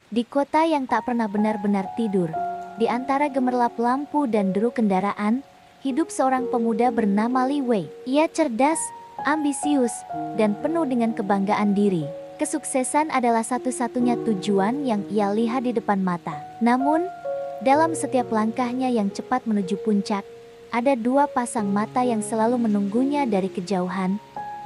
Di kota yang tak pernah benar-benar tidur, di antara gemerlap lampu dan deru kendaraan, hidup seorang pemuda bernama Li Wei. Ia cerdas, ambisius, dan penuh dengan kebanggaan diri. Kesuksesan adalah satu-satunya tujuan yang ia lihat di depan mata. Namun, dalam setiap langkahnya yang cepat menuju puncak, ada dua pasang mata yang selalu menunggunya dari kejauhan.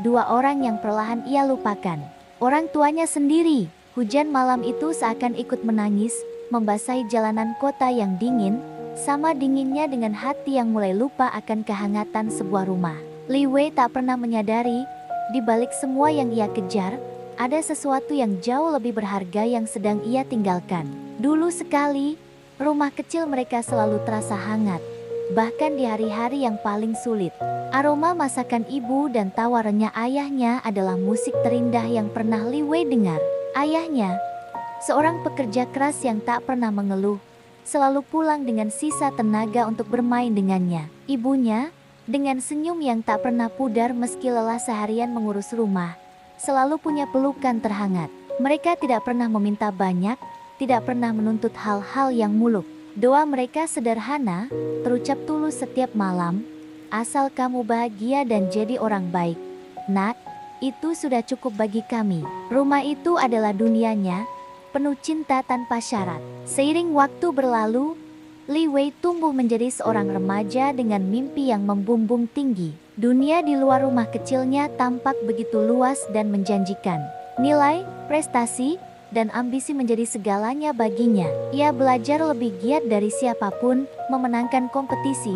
Dua orang yang perlahan ia lupakan. Orang tuanya sendiri. Hujan malam itu seakan ikut menangis, membasahi jalanan kota yang dingin, sama dinginnya dengan hati yang mulai lupa akan kehangatan sebuah rumah. Li Wei tak pernah menyadari, di balik semua yang ia kejar, ada sesuatu yang jauh lebih berharga yang sedang ia tinggalkan. Dulu sekali, rumah kecil mereka selalu terasa hangat, bahkan di hari-hari yang paling sulit. Aroma masakan ibu dan tawa renyah ayahnya adalah musik terindah yang pernah Li Wei dengar. Ayahnya, seorang pekerja keras yang tak pernah mengeluh, selalu pulang dengan sisa tenaga untuk bermain dengannya. Ibunya, dengan senyum yang tak pernah pudar meski lelah seharian mengurus rumah, selalu punya pelukan terhangat. Mereka tidak pernah meminta banyak, tidak pernah menuntut hal-hal yang muluk. Doa mereka sederhana, terucap tulus setiap malam, asal kamu bahagia dan jadi orang baik, Nak. Itu sudah cukup bagi kami. Rumah itu adalah dunianya, penuh cinta tanpa syarat. Seiring waktu berlalu, Li Wei tumbuh menjadi seorang remaja dengan mimpi yang membumbung tinggi. Dunia di luar rumah kecilnya tampak begitu luas dan menjanjikan. Nilai, prestasi, dan ambisi menjadi segalanya baginya. Ia belajar lebih giat dari siapapun, memenangkan kompetisi,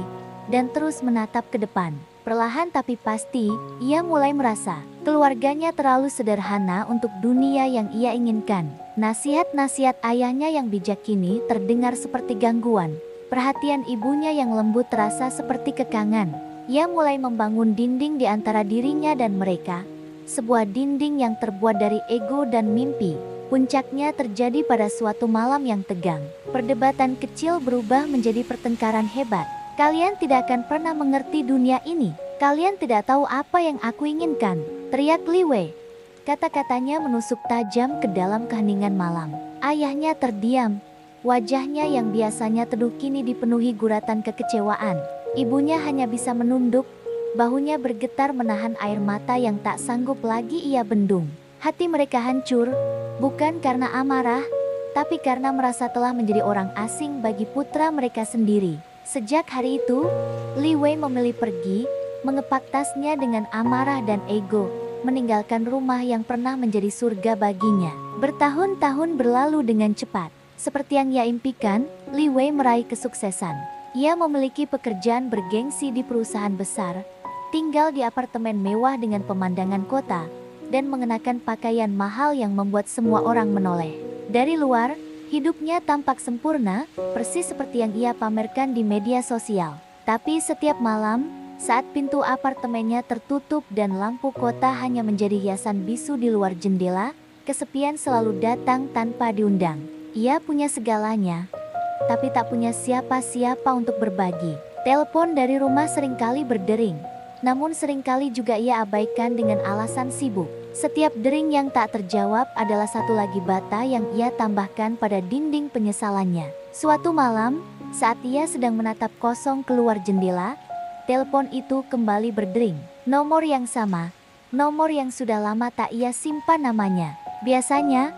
dan terus menatap ke depan. Perlahan tapi pasti, ia mulai merasa keluarganya terlalu sederhana untuk dunia yang ia inginkan. Nasihat-nasihat ayahnya yang bijak kini terdengar seperti gangguan. Perhatian ibunya yang lembut terasa seperti kekangan. Ia mulai membangun dinding di antara dirinya dan mereka. Sebuah dinding yang terbuat dari ego dan mimpi. Puncaknya terjadi pada suatu malam yang tegang. Perdebatan kecil berubah menjadi pertengkaran hebat. Kalian tidak akan pernah mengerti dunia ini. Kalian tidak tahu apa yang aku inginkan, teriak Li Wei. Kata-katanya menusuk tajam ke dalam keheningan malam. Ayahnya terdiam. Wajahnya yang biasanya teduh kini dipenuhi guratan kekecewaan. Ibunya hanya bisa menunduk, bahunya bergetar menahan air mata yang tak sanggup lagi ia bendung. Hati mereka hancur, bukan karena amarah, tapi karena merasa telah menjadi orang asing bagi putra mereka sendiri. Sejak hari itu, Li Wei memilih pergi, mengepak tasnya dengan amarah dan ego, meninggalkan rumah yang pernah menjadi surga baginya. Bertahun-tahun berlalu dengan cepat. Seperti yang ia impikan, Li Wei meraih kesuksesan. Ia memiliki pekerjaan bergengsi di perusahaan besar, tinggal di apartemen mewah dengan pemandangan kota, dan mengenakan pakaian mahal yang membuat semua orang menoleh. Dari luar, hidupnya tampak sempurna, persis seperti yang ia pamerkan di media sosial. Tapi setiap malam, saat pintu apartemennya tertutup dan lampu kota hanya menjadi hiasan bisu di luar jendela, kesepian selalu datang tanpa diundang. Ia punya segalanya, tapi tak punya siapa-siapa untuk berbagi. Telepon dari rumah seringkali berdering, namun seringkali juga ia abaikan dengan alasan sibuk. Setiap dering yang tak terjawab adalah satu lagi bata yang ia tambahkan pada dinding penyesalannya. Suatu malam, saat ia sedang menatap kosong keluar jendela, telepon itu kembali berdering. Nomor yang sama, nomor yang sudah lama tak ia simpan namanya. Biasanya,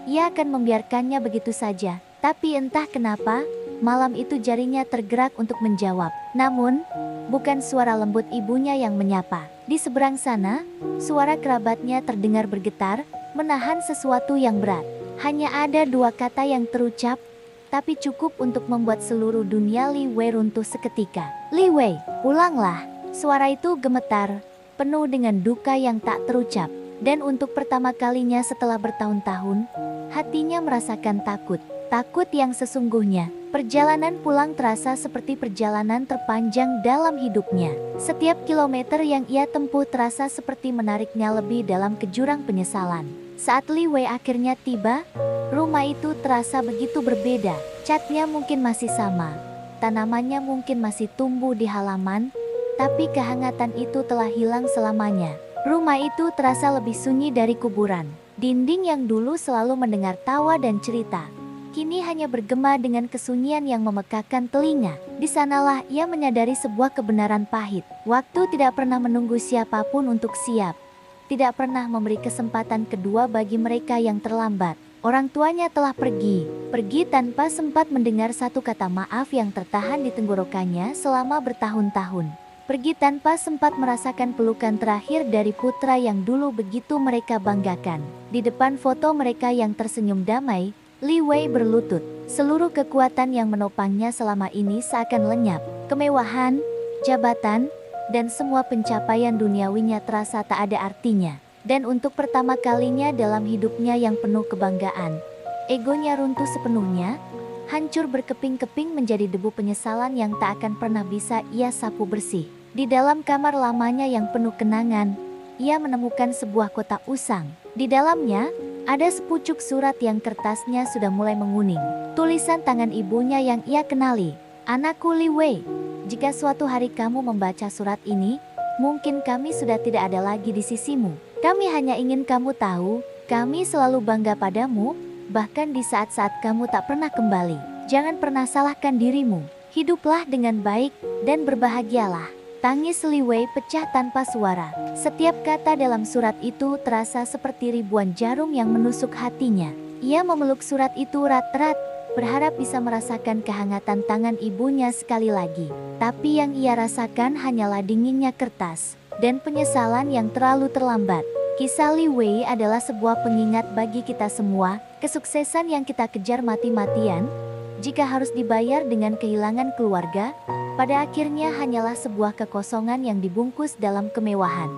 ia akan membiarkannya begitu saja. Tapi entah kenapa, malam itu jarinya tergerak untuk menjawab. Namun, bukan suara lembut ibunya yang menyapa. Di seberang sana, suara kerabatnya terdengar bergetar, menahan sesuatu yang berat. Hanya ada dua kata yang terucap, tapi cukup untuk membuat seluruh dunia Li Wei runtuh seketika. Li Wei, pulanglah. Suara itu gemetar, penuh dengan duka yang tak terucap. Dan untuk pertama kalinya setelah bertahun-tahun, hatinya merasakan takut. Takut yang sesungguhnya. Perjalanan pulang terasa seperti perjalanan terpanjang dalam hidupnya. Setiap kilometer yang ia tempuh terasa seperti menariknya lebih dalam ke jurang penyesalan. Saat Li Wei akhirnya tiba, rumah itu terasa begitu berbeda. Catnya mungkin masih sama, tanamannya mungkin masih tumbuh di halaman, tapi kehangatan itu telah hilang selamanya. Rumah itu terasa lebih sunyi dari kuburan. Dinding yang dulu selalu mendengar tawa dan cerita, kini hanya bergema dengan kesunyian yang memekakan telinga. Di sanalah ia menyadari sebuah kebenaran pahit. Waktu tidak pernah menunggu siapapun untuk siap. Tidak pernah memberi kesempatan kedua bagi mereka yang terlambat. Orang tuanya telah pergi tanpa sempat mendengar satu kata maaf yang tertahan di tenggorokannya selama bertahun-tahun. Pergi tanpa sempat merasakan pelukan terakhir dari putra yang dulu begitu mereka banggakan. Di depan foto mereka yang tersenyum damai, Li Wei berlutut. Seluruh kekuatan yang menopangnya selama ini seakan lenyap. Kemewahan, jabatan, dan semua pencapaian duniawinya terasa tak ada artinya. Dan untuk pertama kalinya dalam hidupnya yang penuh kebanggaan, egonya runtuh sepenuhnya, hancur berkeping-keping menjadi debu penyesalan yang tak akan pernah bisa ia sapu bersih. Di dalam kamar lamanya yang penuh kenangan, ia menemukan sebuah kotak usang. Di dalamnya, ada sepucuk surat yang kertasnya sudah mulai menguning. Tulisan tangan ibunya yang ia kenali. Anakku Li Wei, jika suatu hari kamu membaca surat ini, mungkin kami sudah tidak ada lagi di sisimu. Kami hanya ingin kamu tahu, kami selalu bangga padamu, bahkan di saat-saat kamu tak pernah kembali. Jangan pernah salahkan dirimu. Hiduplah dengan baik dan berbahagialah. Tangis Li Wei pecah tanpa suara. Setiap kata dalam surat itu terasa seperti ribuan jarum yang menusuk hatinya. Ia memeluk surat itu erat-erat, berharap bisa merasakan kehangatan tangan ibunya sekali lagi. Tapi yang ia rasakan hanyalah dinginnya kertas dan penyesalan yang terlalu terlambat. Kisah Li Wei adalah sebuah pengingat bagi kita semua, kesuksesan yang kita kejar mati-matian, jika harus dibayar dengan kehilangan keluarga, pada akhirnya hanyalah sebuah kekosongan yang dibungkus dalam kemewahan.